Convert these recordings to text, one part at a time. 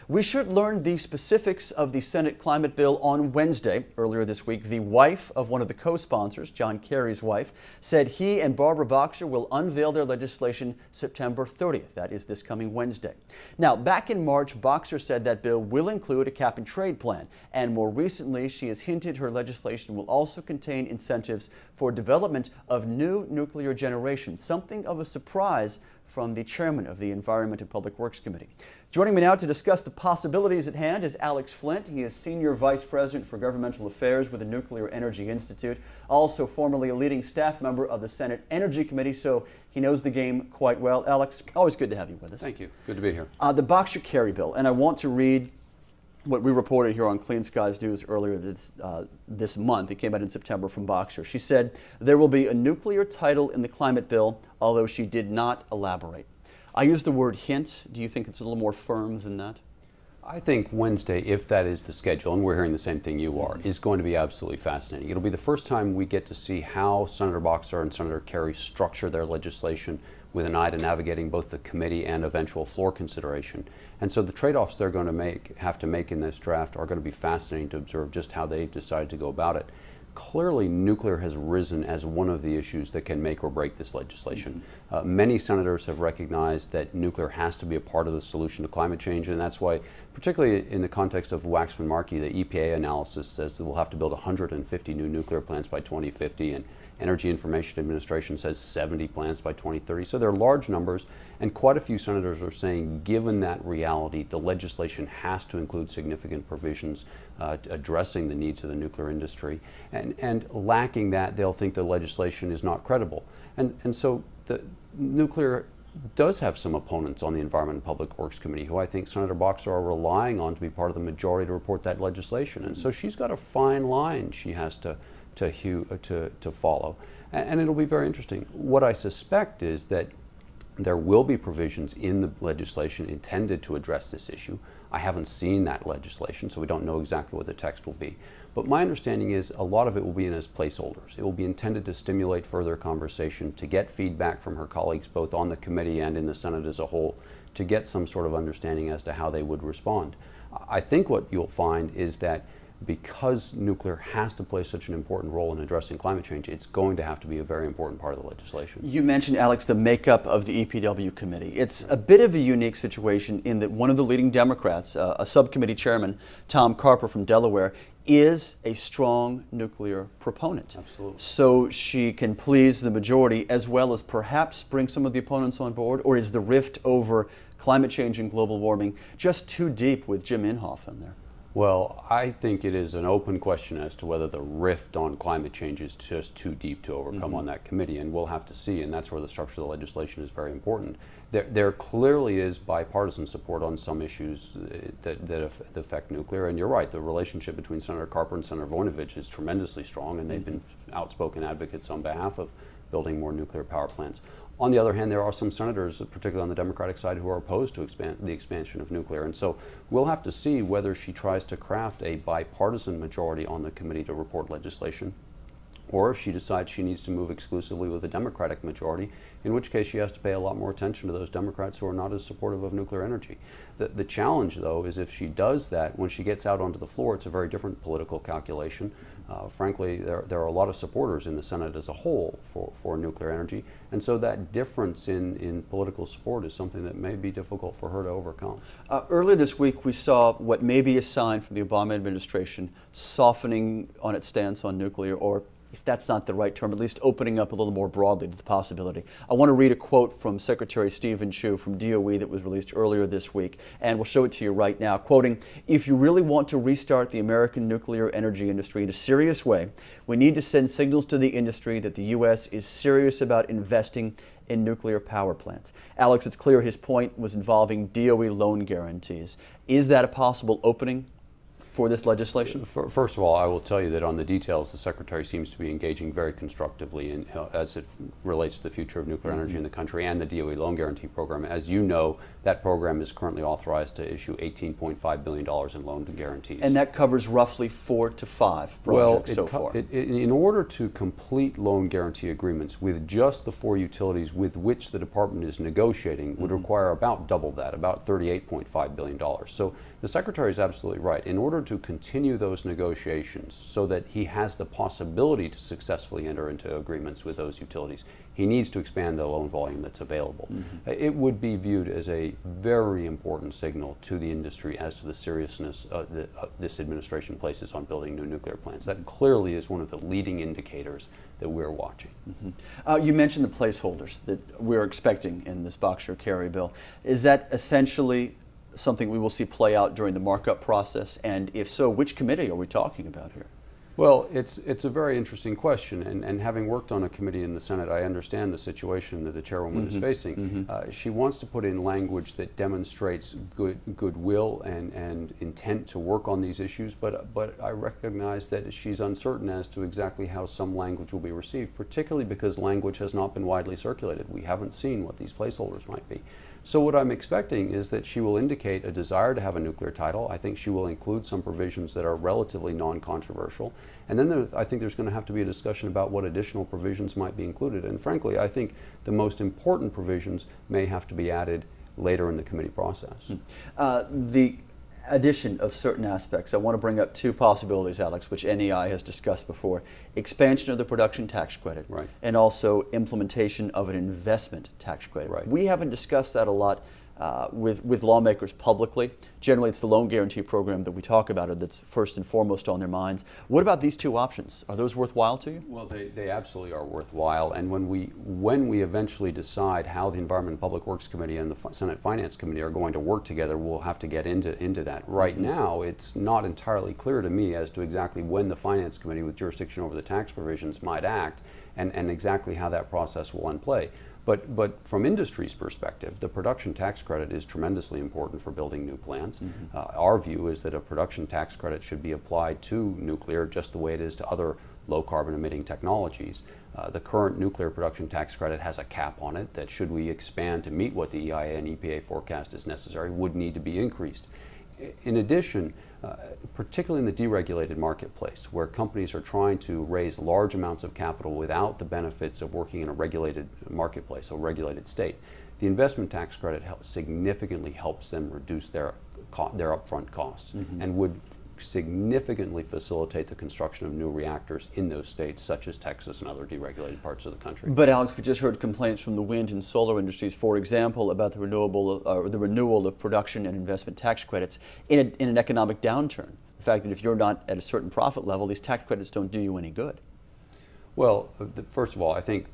We should learn the specifics of the Senate climate bill on Wednesday. Earlier this week, the wife of one of the co-sponsors, John Kerry's wife, said he and Barbara Boxer will unveil their legislation September 30th. That is this coming Wednesday. Now, back in March, Boxer said that bill will include a cap-and-trade plan. And more recently, she has hinted her legislation will also contain incentives for development of new nuclear generation, something of a surprise from the chairman of the Environment and Public Works Committee. Joining me now to discuss the possibilities at hand is Alex Flint. He is Senior Vice President for Governmental Affairs with the Nuclear Energy Institute, also formerly a leading staff member of the Senate Energy Committee, so he knows the game quite well. Alex, always good to have you with us. Thank you. Good to be here. The Boxer-Kerry bill, and I want to read what we reported here on Clean Skies News earlier this month. It came out in September from Boxer. She said there will be a nuclear title in the climate bill, although she did not elaborate. I used the word hint. Do you think it's a little more firm than that? I think Wednesday, if that is the schedule, and we're hearing the same thing you are, is going to be absolutely fascinating. It'll be the first time we get to see how Senator Boxer and Senator Kerry structure their legislation with an eye to navigating both the committee and eventual floor consideration. And so the trade-offs they're going to have to make in this draft are going to be fascinating to observe just how they decide to go about it. Clearly, nuclear has risen as one of the issues that can make or break this legislation. Many senators have recognized that nuclear has to be a part of the solution to climate change, and that's why, particularly in the context of Waxman-Markey, the EPA analysis says that we'll have to build 150 new nuclear plants by 2050, and Energy Information Administration says 70 plants by 2030. So they're large numbers, and quite a few senators are saying, given that reality, the legislation has to include significant provisions addressing the needs of the nuclear industry. And lacking that, they'll think the legislation is not credible. And so the nuclear does have some opponents on the Environment and Public Works Committee who I think Senator Boxer are relying on to be part of the majority to report that legislation. And so she's got a fine line she has to follow. And it'll be very interesting. What I suspect is that there will be provisions in the legislation intended to address this issue. I haven't seen that legislation, so we don't know exactly what the text will be. But my understanding is a lot of it will be in as placeholders. It will be intended to stimulate further conversation, to get feedback from her colleagues both on the committee and in the Senate as a whole, to get some sort of understanding as to how they would respond. I think what you'll find is that because nuclear has to play such an important role in addressing climate change, it's going to have to be a very important part of the legislation. You mentioned, Alex, the makeup of the EPW committee. It's a bit of a unique situation in that one of the leading Democrats, a subcommittee chairman, Tom Carper from Delaware, is a strong nuclear proponent. Absolutely. So she can please the majority as well as perhaps bring some of the opponents on board, or is the rift over climate change and global warming just too deep with Jim Inhofe in there? Well, I think it is an open question as to whether the rift on climate change is just too deep to overcome on that committee, and we'll have to see, and that's where the structure of the legislation is very important. There clearly is bipartisan support on some issues that affect nuclear, and you're right, the relationship between Senator Carper and Senator Voinovich is tremendously strong, and they've been outspoken advocates on behalf of building more nuclear power plants. On the other hand, there are some senators, particularly on the Democratic side, who are opposed to the expansion of nuclear. And so we'll have to see whether she tries to craft a bipartisan majority on the committee to report legislation, or if she decides she needs to move exclusively with a Democratic majority, in which case she has to pay a lot more attention to those Democrats who are not as supportive of nuclear energy. The challenge, though, is if she does that, when she gets out onto the floor, it's a very different political calculation. Frankly, there are a lot of supporters in the Senate as a whole for nuclear energy, and so that difference in political support is something that may be difficult for her to overcome. Earlier this week, we saw what may be a sign from the Obama administration softening on its stance on nuclear, or if that's not the right term, at least opening up a little more broadly to the possibility. I want to read a quote from Secretary Stephen Chu from DOE that was released earlier this week, and we'll show it to you right now, quoting, "If you really want to restart the American nuclear energy industry in a serious way, we need to send signals to the industry that the U.S. is serious about investing in nuclear power plants." Alex, it's clear his point was involving DOE loan guarantees. Is that a possible opening for this legislation? First of all, I will tell you that on the details, the Secretary seems to be engaging very constructively in, as it relates to the future of nuclear energy in the country and the DOE Loan Guarantee Program. As you know, that program is currently authorized to issue $18.5 billion in loan guarantees. And that covers roughly 4 to 5 projects so far. In order to complete loan guarantee agreements with just the 4 utilities with which the department is negotiating would require about double that, about $38.5 billion. So the Secretary is absolutely right. In order to continue those negotiations so that he has the possibility to successfully enter into agreements with those utilities, he needs to expand the loan volume that's available. It would be viewed as a very important signal to the industry as to the seriousness that this administration places on building new nuclear plants. That clearly is one of the leading indicators that we're watching. You mentioned the placeholders that we're expecting in this Boxer-Kerry bill. Is that essentially something we will see play out during the markup process? And if so, which committee are we talking about here? Well, it's a very interesting question, and having worked on a committee in the Senate, I understand the situation that the chairwoman is facing. She wants to put in language that demonstrates goodwill and intent to work on these issues, but I recognize that she's uncertain as to exactly how some language will be received, particularly because language has not been widely circulated. We haven't seen what these placeholders might be. So what I'm expecting is that she will indicate a desire to have a nuclear title. I think she will include some provisions that are relatively non-controversial. And then I think there's going to have to be a discussion about what additional provisions might be included. And frankly, I think the most important provisions may have to be added later in the committee process. The addition of certain aspects, I want to bring up 2 possibilities, Alex, which NEI has discussed before. Expansion of the production tax credit, and also implementation of an investment tax credit. We haven't discussed that a lot with lawmakers publicly. Generally, it's the loan guarantee program that we talk about that's first and foremost on their minds. What about these 2 options? Are those worthwhile to you? Well, they absolutely are worthwhile. And when we eventually decide how the Environment and Public Works Committee and the Senate Finance Committee are going to work together, we'll have to get into that. Right now, it's not entirely clear to me as to exactly when the Finance Committee, with jurisdiction over the tax provisions, might act, and exactly how that process will unplay. But from industry's perspective, the production tax credit is tremendously important for building new plants. Our view is that a production tax credit should be applied to nuclear just the way it is to other low carbon emitting technologies. The current nuclear production tax credit has a cap on it that, should we expand to meet what the EIA and EPA forecast is necessary, would need to be increased. In addition, particularly in the deregulated marketplace, where companies are trying to raise large amounts of capital without the benefits of working in a regulated marketplace, a regulated state, the investment tax credit significantly helps them reduce their upfront costs and would significantly facilitate the construction of new reactors in those states, such as Texas and other deregulated parts of the country. But Alex, we just heard complaints from the wind and solar industries, for example, about the renewal of production and investment tax credits in an economic downturn. The fact that if you're not at a certain profit level, these tax credits don't do you any good. Well, first of all, I think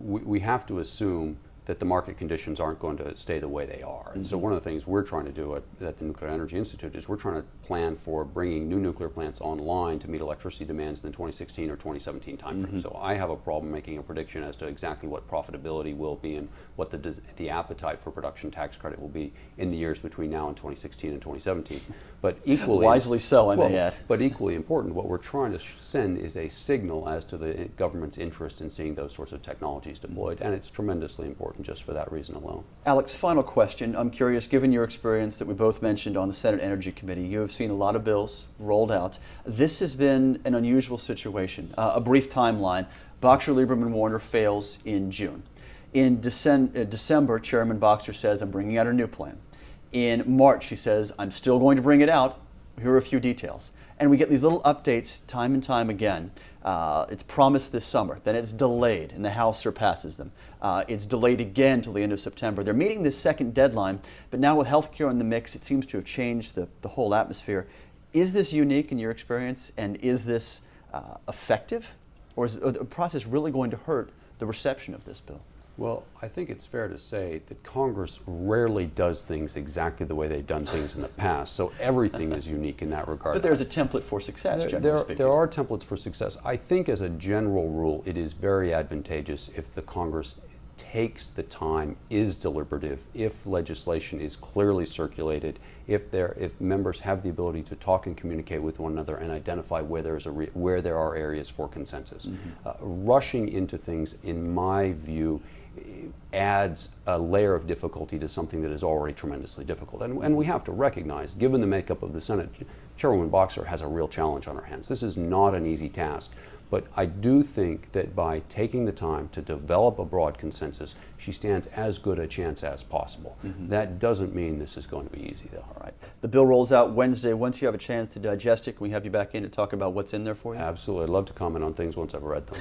we have to assume that the market conditions aren't going to stay the way they are. And so one of the things we're trying to do at the Nuclear Energy Institute is we're trying to plan for bringing new nuclear plants online to meet electricity demands in the 2016 or 2017 timeframe. So I have a problem making a prediction as to exactly what profitability will be and what the appetite for production tax credit will be in the years between now and 2016 and 2017. But equally, wisely so, I may add. But equally important, what we're trying to send is a signal as to the government's interest in seeing those sorts of technologies deployed, and it's tremendously important just for that reason alone. Alex, final question. I'm curious, given your experience that we both mentioned on the Senate Energy Committee, you have seen a lot of bills rolled out. This has been an unusual situation. A brief timeline. Boxer, Lieberman, Warner fails in June. In December, Chairman Boxer says, I'm bringing out a new plan. In March, he says, I'm still going to bring it out. Here are a few details. And we get these little updates time and time again. It's promised this summer, then it's delayed, and the House surpasses them. It's delayed again till the end of September. They're meeting this second deadline, but now with healthcare in the mix, it seems to have changed the whole atmosphere. Is this unique in your experience, and is this effective? Or is the process really going to hurt the reception of this bill? Well, I think it's fair to say that Congress rarely does things exactly the way they've done things in the past, so everything is unique in that regard. But there's a template for success, generally speaking. There are templates for success. I think as a general rule, it is very advantageous if the Congress takes the time, is deliberative, if legislation is clearly circulated, if members have the ability to talk and communicate with one another and identify where there are areas for consensus. Rushing into things, in my view, adds a layer of difficulty to something that is already tremendously difficult. And we have to recognize, given the makeup of the Senate, Chairwoman Boxer has a real challenge on her hands. This is not an easy task. But I do think that by taking the time to develop a broad consensus, she stands as good a chance as possible. That doesn't mean this is going to be easy, though. All right. The bill rolls out Wednesday. Once you have a chance to digest it, can we have you back in to talk about what's in there for you? Absolutely. I'd love to comment on things once I've read them.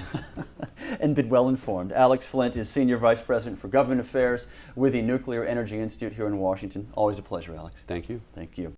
And been well informed. Alex Flint is Senior Vice President for Government Affairs with the Nuclear Energy Institute here in Washington. Always a pleasure, Alex. Thank you. Thank you.